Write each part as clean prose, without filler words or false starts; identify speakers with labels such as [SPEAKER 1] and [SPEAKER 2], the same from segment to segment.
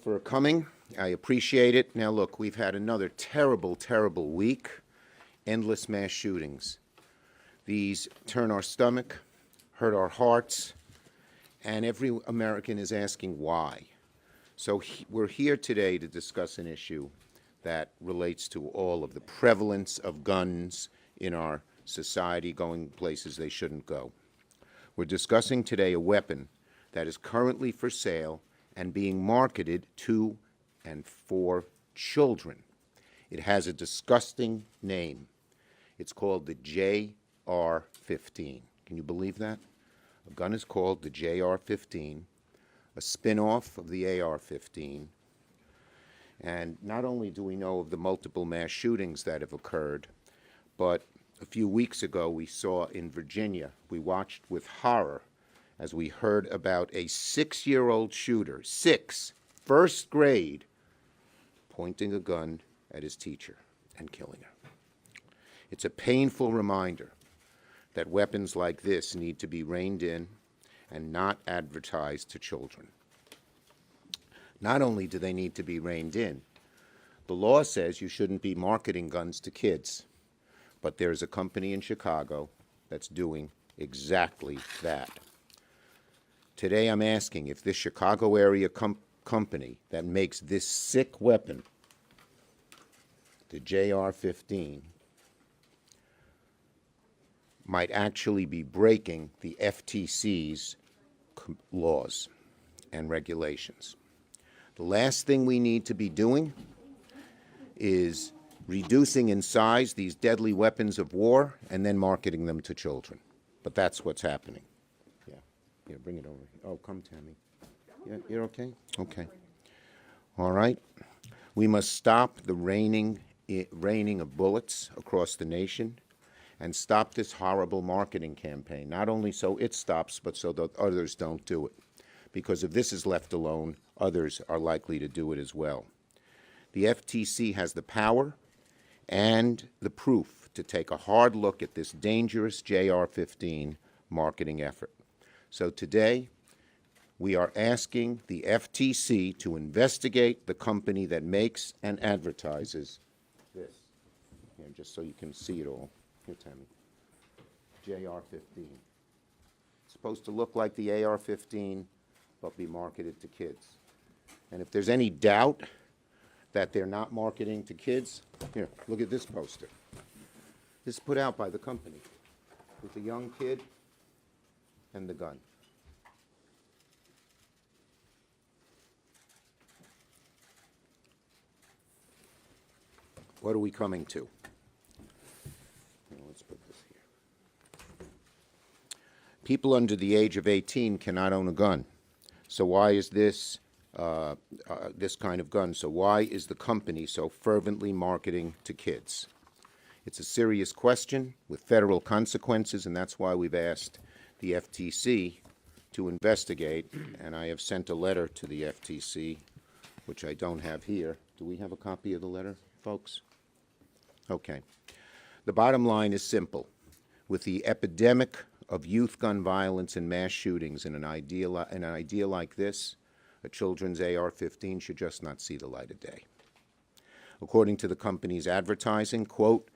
[SPEAKER 1] for coming. I appreciate it. Now, look, we've had another terrible, terrible week. Endless mass shootings. These turn our stomach, hurt our hearts, and every American is asking why. So we're here today to discuss an issue that relates to all of the prevalence of guns in our society going places they shouldn't go. We're discussing today a weapon that is currently for sale and being marketed to and for children. It has a disgusting name. It's called the JR-15. Can you believe that? A gun is called the JR-15, a spin-off of the AR-15. And not only do we know of the multiple mass shootings that have occurred, but a few weeks ago we saw in Virginia, we watched with horror as we heard about a 6-year-old shooter, first grade, pointing a gun at his teacher and killing her. It's a painful reminder that weapons like this need to be reined in and not advertised to children. Not only do they need to be reined in, the law says you shouldn't be marketing guns to kids, but there's a company in Chicago that's doing exactly that. Today I'm asking if this Chicago area company that makes this sick weapon, the JR-15, might actually be breaking the FTC's laws and regulations. The last thing we need to be doing is reducing in size these deadly weapons of war and then marketing them to children. But that's what's happening. Yeah, bring it over. Oh, come, Tammy. Yeah, you're okay? Okay. All right. We must stop the raining of bullets across the nation and stop this horrible marketing campaign, not only so it stops, but so that others don't do it. Because if this is left alone, others are likely to do it as well. The FTC has the power and the proof to take a hard look at this dangerous JR-15 marketing effort. So today, we are asking the FTC to investigate the company that makes and advertises this. Here, just so you can see it all. Here, Tammy. JR-15. It's supposed to look like the AR-15, but be marketed to kids. And if there's any doubt that they're not marketing to kids, here, look at this poster. This is put out by the company with a young kid and the gun. What are we coming to? Let's put this here. People under the age of 18 cannot own a gun. So why is this this kind of gun? So why is the company so fervently marketing to kids? It's a serious question with federal consequences, and that's why we've asked the FTC to investigate, and I have sent a letter to the FTC, which I don't have here. Do we have a copy of the letter, folks? Okay. The bottom line is simple. With the epidemic of youth gun violence and mass shootings in an idea like this, a children's AR-15 should just not see the light of day. According to the company's advertising, quote,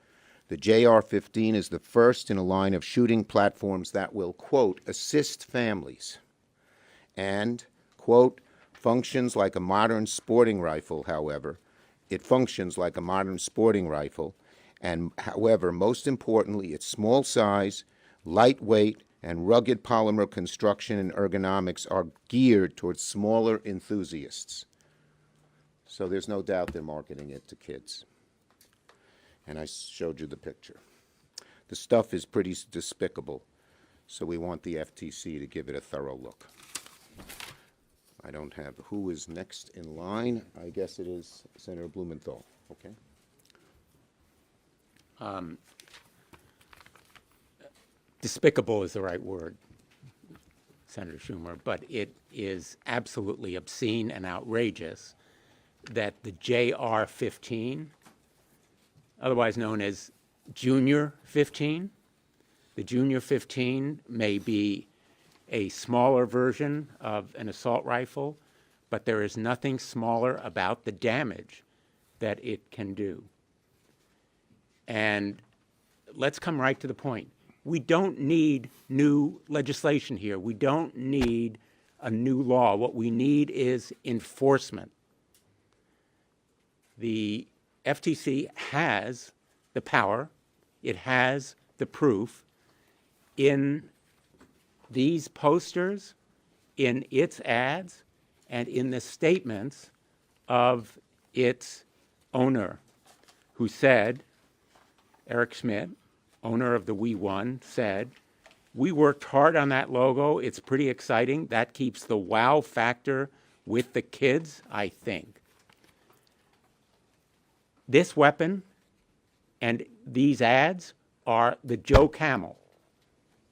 [SPEAKER 1] the JR-15 is the first in a line of shooting platforms that will, quote, assist families and, quote, functions like a modern sporting rifle, however. It functions like a modern sporting rifle, and, however, most importantly, its small size, lightweight, and rugged polymer construction and ergonomics are geared towards smaller enthusiasts. So there's no doubt they're marketing it to kids. And I showed you the picture. The stuff is pretty despicable, so we want the FTC to give it a thorough look. I don't have who is next in line. I guess it is Senator Blumenthal. Okay.
[SPEAKER 2] Despicable is the right word, Senator Schumer, but it is absolutely obscene and outrageous that the JR-15, otherwise known as Junior 15, the Junior 15 may be a smaller version of an assault rifle, but there is nothing smaller about the damage that it can do. And let's come right to the point. We don't need new legislation here. We don't need a new law. What we need is enforcement. The FTC has the power, it has the proof in these posters, in its ads, and in the statements of its owner, who said, Eric Schmidt, owner of the We Won, said, "We worked hard on that logo. It's pretty exciting. That keeps the wow factor with the kids, I think." This weapon and these ads are the Joe Camel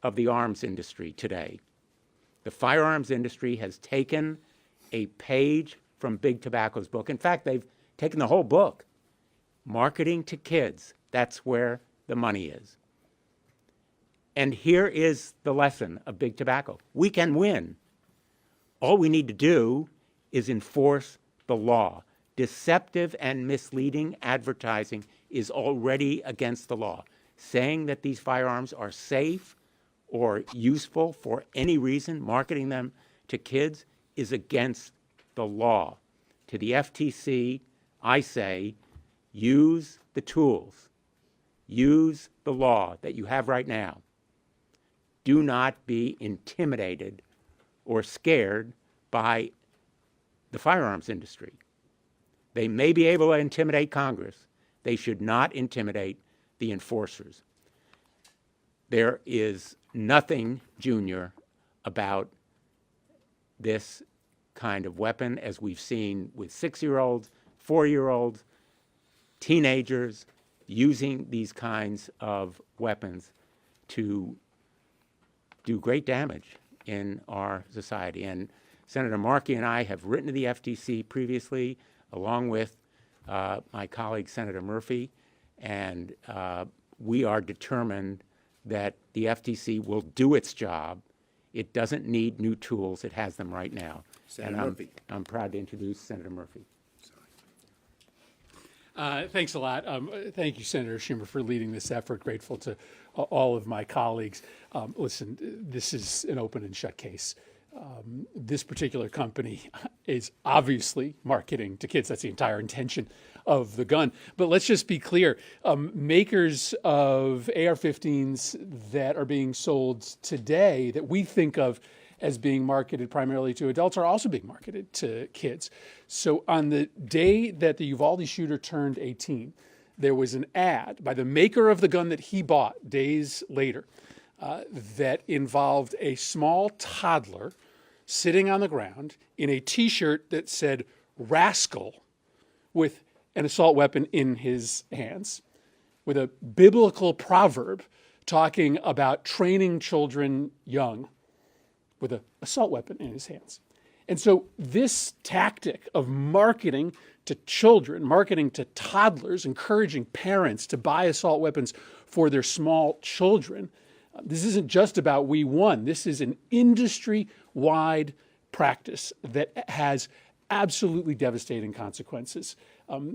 [SPEAKER 2] of the arms industry today. The firearms industry has taken a page from Big Tobacco's book. In fact, they've taken the whole book. Marketing to kids, that's where the money is. And here is the lesson of Big Tobacco. We can win. All we need to do is enforce the law. Deceptive and misleading advertising is already against the law. Saying that these firearms are safe or useful for any reason, marketing them to kids, is against the law. To the FTC, I say, use the tools. Use the law that you have right now. Do not be intimidated or scared by the firearms industry. They may be able to intimidate Congress. They should not intimidate the enforcers. There is nothing, Junior, about this kind of weapon, as we've seen with 6-year-olds, 4-year-olds, teenagers using these kinds of weapons to do great damage in our society. And Senator Markey and I have written to the FTC previously, along with my colleague, Senator Murphy, and we are determined that the FTC will do its job. It doesn't need new tools. It has them right now.
[SPEAKER 1] Senator
[SPEAKER 2] and
[SPEAKER 1] Murphy.
[SPEAKER 2] I'm proud to introduce Senator Murphy.
[SPEAKER 3] Thanks a lot. Thank you, Senator Schumer, for leading this effort. Grateful to all of my colleagues. Listen, this is an open and shut case. This particular company is obviously marketing to kids. That's the entire intention of the gun. But let's just be clear. Makers of AR-15s that are being sold today that we think of as being marketed primarily to adults are also being marketed to kids. So on the day that the Uvalde shooter turned 18, there was an ad by the maker of the gun that he bought days later that involved a small toddler sitting on the ground in a T-shirt that said "Rascal" with an assault weapon in his hands, with a biblical proverb talking about training children young with an assault weapon in his hands. And so this tactic of marketing to children, marketing to toddlers, encouraging parents to buy assault weapons for their small children, this isn't just about We Won. This is an industry-wide practice that has absolutely devastating consequences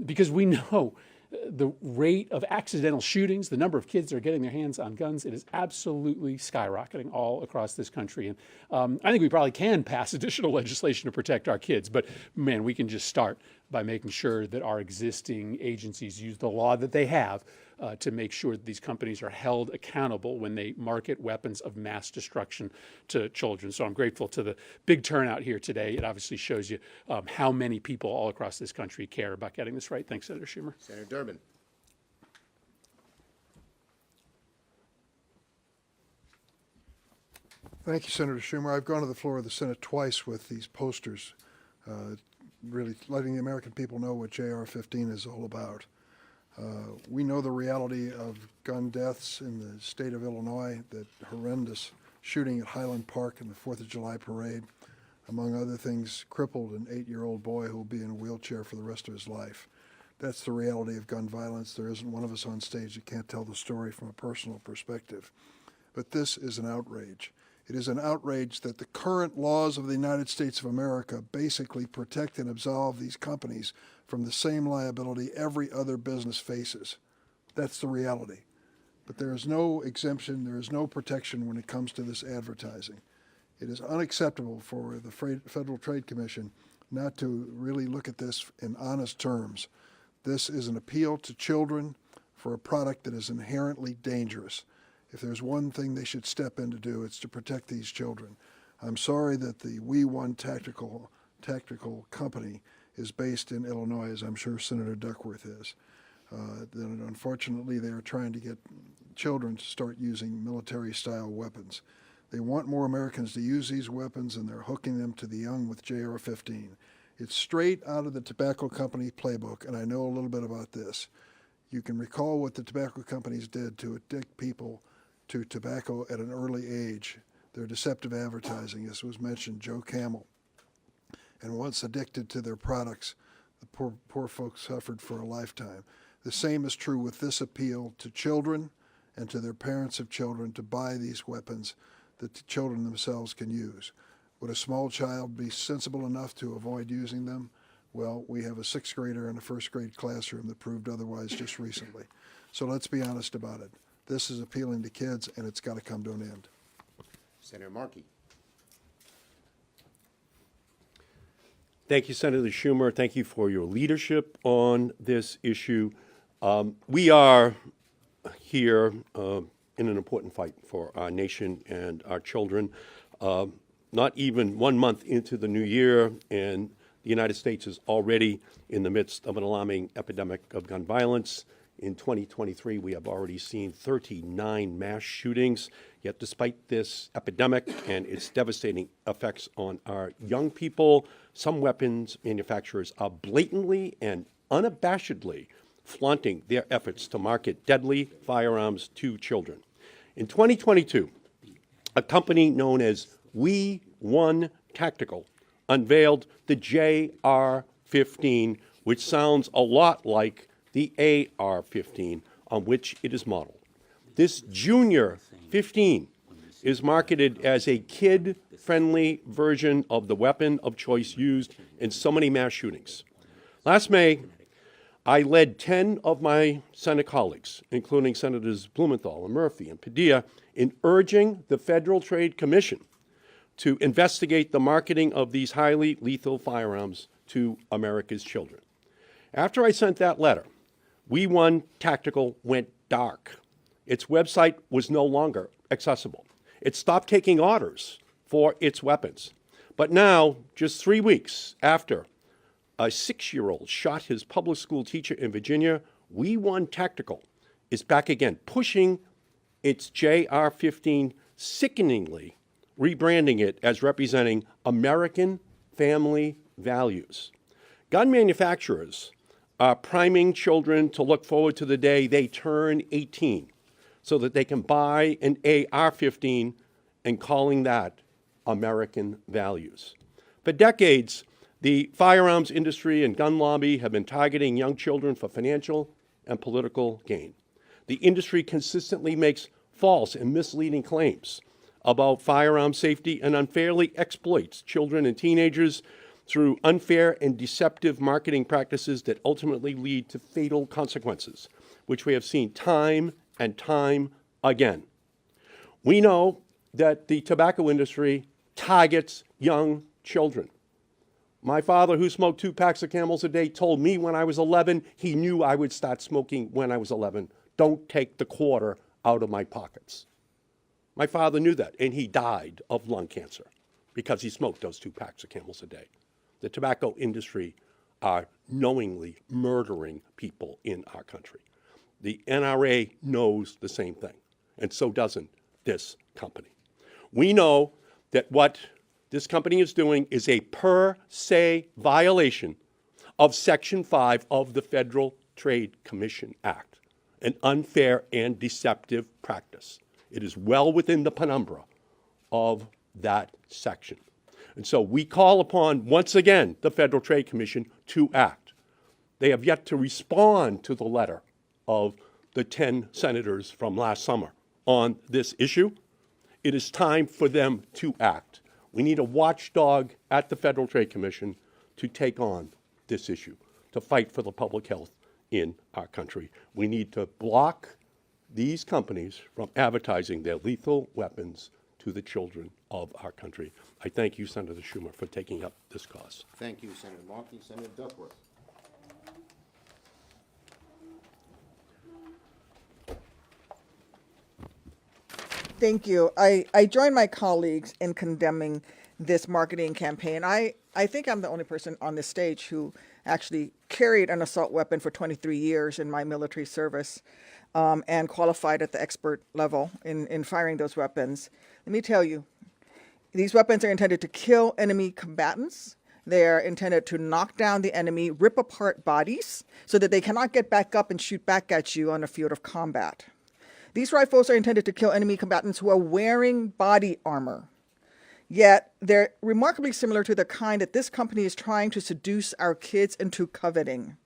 [SPEAKER 3] because we know the rate of accidental shootings, the number of kids that are getting their hands on guns, it is absolutely skyrocketing all across this country. And I think we probably can pass additional legislation to protect our kids, but man, we can just start by making sure that our existing agencies use the law that they have to make sure that these companies are held accountable when they market weapons of mass destruction to children. So I'm grateful to the big turnout here today. It obviously shows you how many people all across this country care about getting this right. Thanks, Senator Schumer.
[SPEAKER 1] Senator Durbin.
[SPEAKER 4] Thank you, Senator Schumer. I've gone to the floor of the Senate twice with these posters, really letting the American people know what JR-15 is all about. We know the reality of gun deaths in the state of Illinois, that horrendous shooting at Highland Park in the 4th of July parade, among other things, crippled an 8-year-old boy who will be in a wheelchair for the rest of his life. That's the reality of gun violence. There isn't one of us on stage that can't tell the story from a personal perspective. But this is an outrage. It is an outrage that the current laws of the United States of America basically protect and absolve these companies from the same liability every other business faces. That's the reality. But there is no exemption, there is no protection when it comes to this advertising. It is unacceptable for the Federal Trade Commission not to really look at this in honest terms. This is an appeal to children for a product that is inherently dangerous. If there's one thing they should step in to do, it's to protect these children. I'm sorry that the We One Tactical Company is based in Illinois, as I'm sure Senator Duckworth is. Then unfortunately, they are trying to get children to start using military-style weapons. They want more Americans to use these weapons, and they're hooking them to the young with JR-15. It's straight out of the tobacco company playbook, and I know a little bit about this. You can recall what the tobacco companies did to addict people to tobacco at an early age. Their deceptive advertising, as was mentioned, Joe Camel. And once addicted to their products, the poor folks suffered for a lifetime. The same is true with this appeal to children and to their parents of children to buy these weapons that the children themselves can use. Would a small child be sensible enough to avoid using them? Well, we have a sixth grader in a first grade classroom that proved otherwise just recently. So let's be honest about it. This is appealing to kids, and it's got to come to an end.
[SPEAKER 1] Senator Markey.
[SPEAKER 5] Thank you, Senator Schumer. Thank you for your leadership on this issue. We are here in an important fight for our nation and our children. Not even 1 month into the new year, and the United States is already in the midst of an alarming epidemic of gun violence. In 2023, we have already seen 39 mass shootings. Yet despite this epidemic and its devastating effects on our young people, some weapons manufacturers are blatantly and unabashedly flaunting their efforts to market deadly firearms to children. In 2022, a company known as We One Tactical unveiled the JR-15, which sounds a lot like the AR-15 on which it is modeled. This Junior 15 is marketed as a kid-friendly version of the weapon of choice used in so many mass shootings. Last May, I led 10 of my Senate colleagues, including Senators Blumenthal and Murphy and Padilla, in urging the Federal Trade Commission to investigate the marketing of these highly lethal firearms to America's children. After I sent that letter, We One Tactical went dark. Its website was no longer accessible. It stopped taking orders for its weapons. But now, just 3 weeks after a 6-year-old shot his public school teacher in Virginia, We One Tactical is back again, pushing its JR-15, sickeningly rebranding it as representing American family values. Gun manufacturers are priming children to look forward to the day they turn 18 so that they can buy an AR-15 and calling that American values. For decades, the firearms industry and gun lobby have been targeting young children for financial and political gain. The industry consistently makes false and misleading claims about firearm safety and unfairly exploits children and teenagers through unfair and deceptive marketing practices that ultimately lead to fatal consequences, which we have seen time and time again. We know that the tobacco industry targets young children. My father, who smoked 2 packs of Camels a day, told me when I was 11, he knew I would start smoking when I was 11. Don't take the quarter out of my pockets. My father knew that, and he died of lung cancer because he smoked those 2 packs of Camels a day. The tobacco industry are knowingly murdering people in our country. The NRA knows the same thing, and so doesn't this company. We know that what this company is doing is a per se violation of Section 5 of the Federal Trade Commission Act, an unfair and deceptive practice. It is well within the penumbra of that section. And so we call upon, once again, the Federal Trade Commission to act. They have yet to respond to the letter of the 10 senators from last summer on this issue. It is time for them to act. We need a watchdog at the Federal Trade Commission to take on this issue, to fight for the public health in our country. We need to block these companies from advertising their lethal weapons to the children of our country. I thank you, Senator Schumer, for taking up this cause.
[SPEAKER 1] Thank you, Senator Markey. Senator Duckworth.
[SPEAKER 6] Thank you. I join my colleagues in condemning this marketing campaign. I think I'm the only person on this stage who actually carried an assault weapon for 23 years in my military service and qualified at the expert level in firing those weapons. Let me tell you, these weapons are intended to kill enemy combatants. They are intended to knock down the enemy, rip apart bodies so that they cannot get back up and shoot back at you on a field of combat. These rifles are intended to kill enemy combatants who are wearing body armor. Yet they're remarkably similar to the kind that this company is trying to seduce our kids into coveting.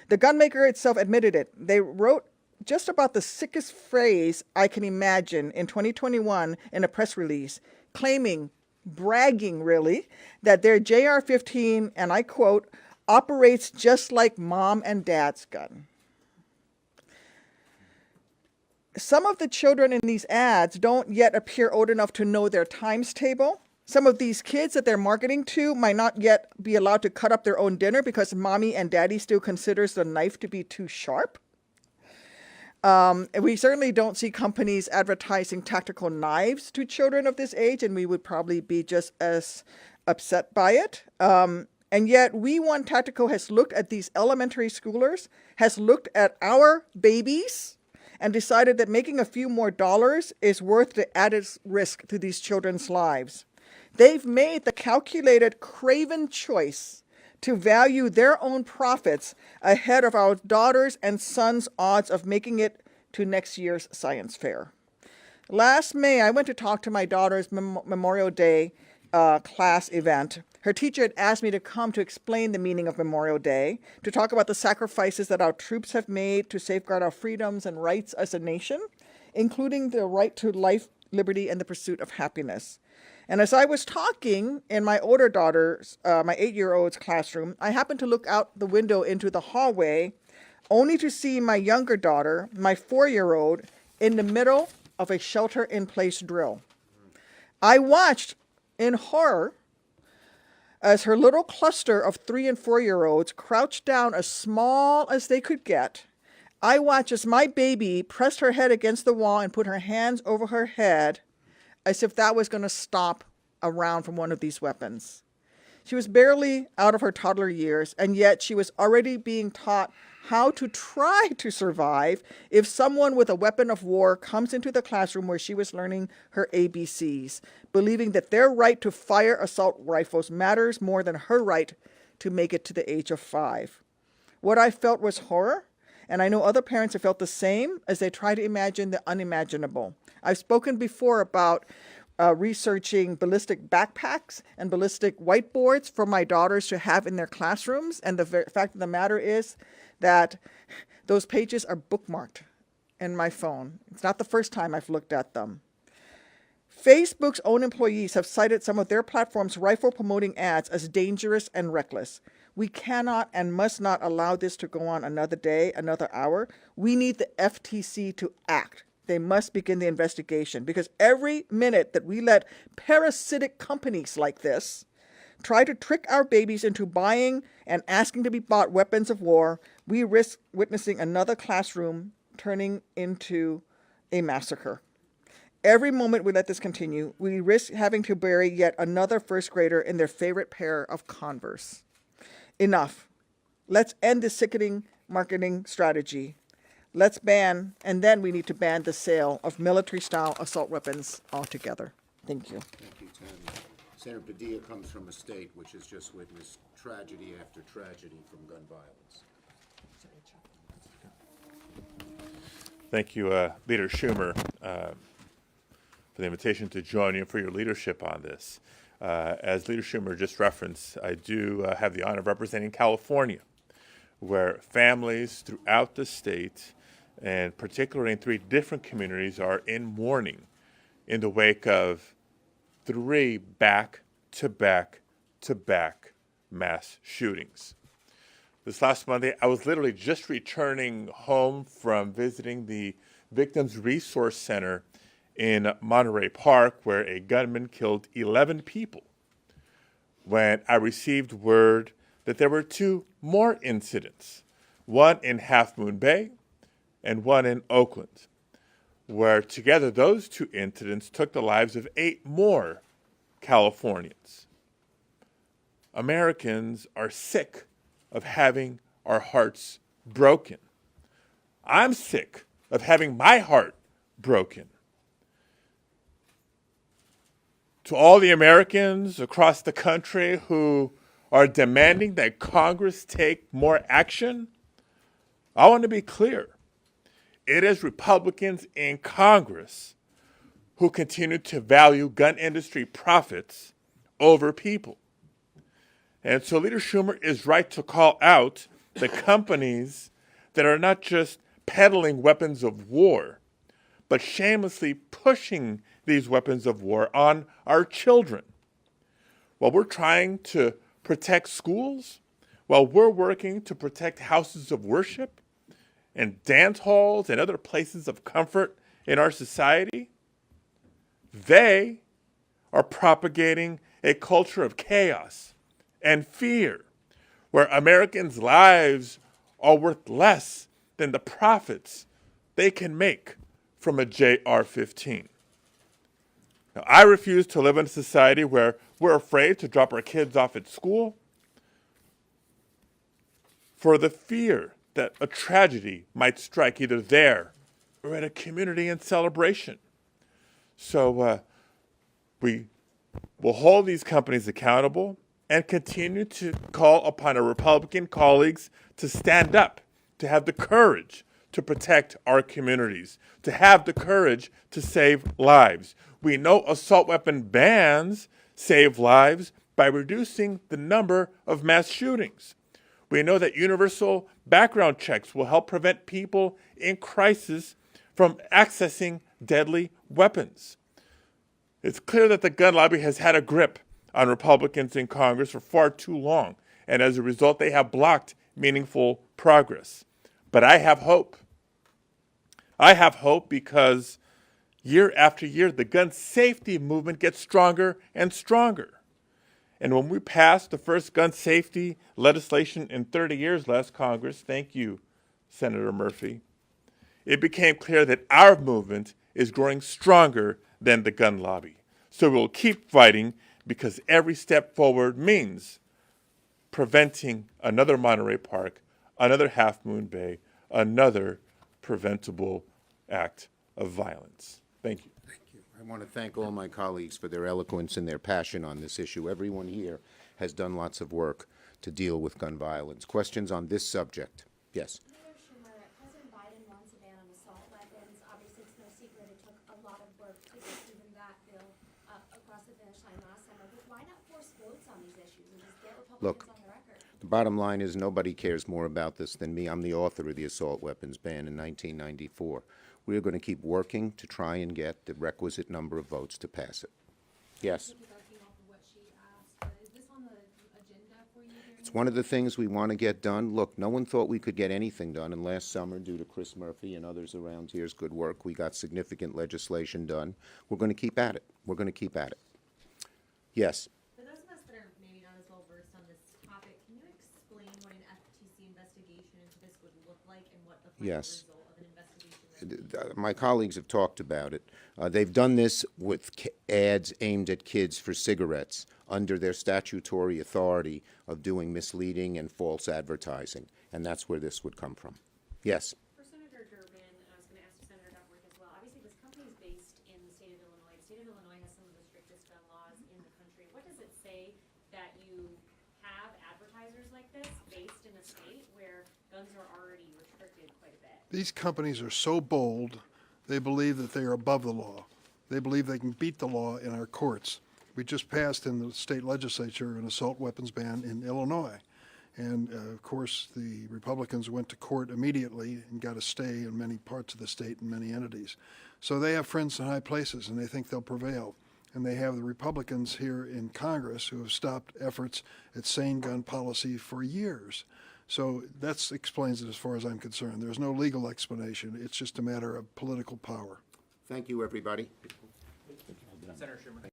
[SPEAKER 6] The gunmaker itself admitted it. They wrote just about the sickest phrase I can imagine in 2021 in a press release, claiming, bragging really, that their JR-15, and I quote, operates just like mom and dad's gun. Some of the children in these ads don't yet appear old enough to know their times table. Some of these kids that they're marketing to might not yet be allowed to cut up their own dinner because mommy and daddy still considers the knife to be too sharp. We certainly don't see companies advertising tactical knives to children of this age, and we would probably be just as upset by it. And yet We Want Tactical has looked at these elementary schoolers, has looked at our babies, and decided that making a few more dollars is worth the added risk to these children's lives. They've made the calculated, craven choice to value their own profits ahead of our daughters' and sons' odds of making it to next year's science fair. Last May, I went to talk to my daughter's Memorial Day class event. Her teacher had asked me to come to explain the meaning of Memorial Day, to talk about the sacrifices that our troops have made to safeguard our freedoms and rights as a nation, including the right to life, liberty, and the pursuit of happiness. And as I was talking in my older daughter's, my 8-year-old's classroom, I happened to look out the window into the hallway, only to see my younger daughter, my 4-year-old, in the middle of a shelter-in-place drill. I watched in horror as her little cluster of 3- and 4-year-olds crouched down as small as they could get. I watched as my baby pressed her head against the wall and put her hands over her head as if that was going to stop a round from one of these weapons. She was barely out of her toddler years, and yet she was already being taught how to try to survive if someone with a weapon of war comes into the classroom where she was learning her ABCs, believing that their right to fire assault rifles matters more than her right to make it to the age of 5. What I felt was horror, and I know other parents have felt the same as they try to imagine the unimaginable. I've spoken before about researching ballistic backpacks and ballistic whiteboards for my daughters to have in their classrooms, and the fact of the matter is that those pages are bookmarked in my phone. It's not the first time I've looked at them. Facebook's own employees have cited some of their platform's rifle promoting ads as dangerous and reckless. We cannot and must not allow this to go on another day, another hour. We need the FTC to act. They must begin the investigation, because every minute that we let parasitic companies like this try to trick our babies into buying and asking to be bought weapons of war, we risk witnessing another classroom turning into a massacre. Every moment we let this continue, we risk having to bury yet another first grader in their favorite pair of Converse. Enough. Let's end this sickening marketing strategy. Let's ban, and then we need to ban the sale of military-style assault weapons altogether. Thank you.
[SPEAKER 1] Thank you, Tammy. Senator Padilla comes from a state which has just witnessed tragedy after tragedy from gun violence.
[SPEAKER 7] Thank you, Leader Schumer, for the invitation to join you, for your leadership on this. As Leader Schumer just referenced, I do have the honor of representing California, where families throughout the state, and particularly in 3 different communities, are in mourning in the wake of 3 back-to-back-to-back mass shootings. This last Monday, I was literally just returning home from visiting the Victims Resource Center in Monterey Park, where a gunman killed 11 people, when I received word that there were 2 more incidents, one in Half Moon Bay and one in Oakland, where together those 2 incidents took the lives of 8 more Californians. Americans are sick of having our hearts broken. I'm sick of having my heart broken. To all the Americans across the country who are demanding that Congress take more action, I want to be clear. It is Republicans in Congress who continue to value gun industry profits over people. And so Leader Schumer is right to call out the companies that are not just peddling weapons of war, but shamelessly pushing these weapons of war on our children. While we're trying to protect schools, while we're working to protect houses of worship and dance halls and other places of comfort in our society, they are propagating a culture of chaos and fear, where Americans' lives are worth less than the profits they can make from a JR-15. Now, I refuse to live in a society where we're afraid to drop our kids off at school for the fear that a tragedy might strike either there or at a community in celebration. So we will hold these companies accountable and continue to call upon our Republican colleagues to stand up, to have the courage to protect our communities, to have the courage to save lives. We know assault weapon bans save lives by reducing the number of mass shootings. We know that universal background checks will help prevent people in crisis from accessing deadly weapons. It's clear that the gun lobby has had a grip on Republicans in Congress for far too long, and as a result, they have blocked meaningful progress. But I have hope. I have hope because year after year, the gun safety movement gets stronger and stronger. And when we passed the first gun safety legislation in 30 years last Congress, thank you, Senator Murphy, it became clear that our movement is growing stronger than the gun lobby. So we'll keep fighting because every step forward means preventing another Monterey Park, another Half Moon Bay, another preventable act of violence. Thank you.
[SPEAKER 1] I want to thank all my colleagues for their eloquence and their passion on this issue. Everyone here has done lots of work to deal with gun violence. Questions on this subject? Yes.
[SPEAKER 8] Mayor Schumer, President Biden wants a ban on assault weapons. Obviously, it's no secret it took a lot of work to get even that bill across the finish line last summer. But why not force votes on these issues and just get Republicans
[SPEAKER 1] Look,
[SPEAKER 8] on the record?
[SPEAKER 1] the bottom line is nobody cares more about this than me. I'm the author of the assault weapons ban in 1994. We are going to keep working to try and get the requisite number of votes to pass it. Yes? It's one of the things we want to get done. Look, no one thought we could get anything done, and last summer, due to Chris Murphy and others around here's good work, we got significant legislation done. We're going to keep at it. We're going to keep at it. Yes?
[SPEAKER 9] For those of us that are maybe not as well versed on this topic, can you explain what an FTC investigation into this would look like and what the final
[SPEAKER 1] Yes.
[SPEAKER 9] result of an investigation would be?
[SPEAKER 1] My colleagues have talked about it. They've done this with ads aimed at kids for cigarettes under their statutory authority of doing misleading and false advertising, and that's where this would come from. Yes?
[SPEAKER 10] For Senator Durbin, and I was going to ask Senator Duckworth as well, obviously this company is based in the state of Illinois. The state of Illinois has some of the strictest gun laws in the country. What does it say that you have advertisers like this based in a state where guns are already restricted quite a bit?
[SPEAKER 4] These companies are so bold, they believe that they are above the law. They believe they can beat the law in our courts. We just passed in the state legislature an assault weapons ban in Illinois. And of course, the Republicans went to court immediately and got a stay in many parts of the state and many entities. So they have friends in high places, and they think they'll prevail. And they have the Republicans here in Congress who have stopped efforts at sane gun policy for years. So that explains it as far as I'm concerned. There's no legal explanation. It's just a matter of political power.
[SPEAKER 1] Thank you, everybody.
[SPEAKER 11] Senator Schumer.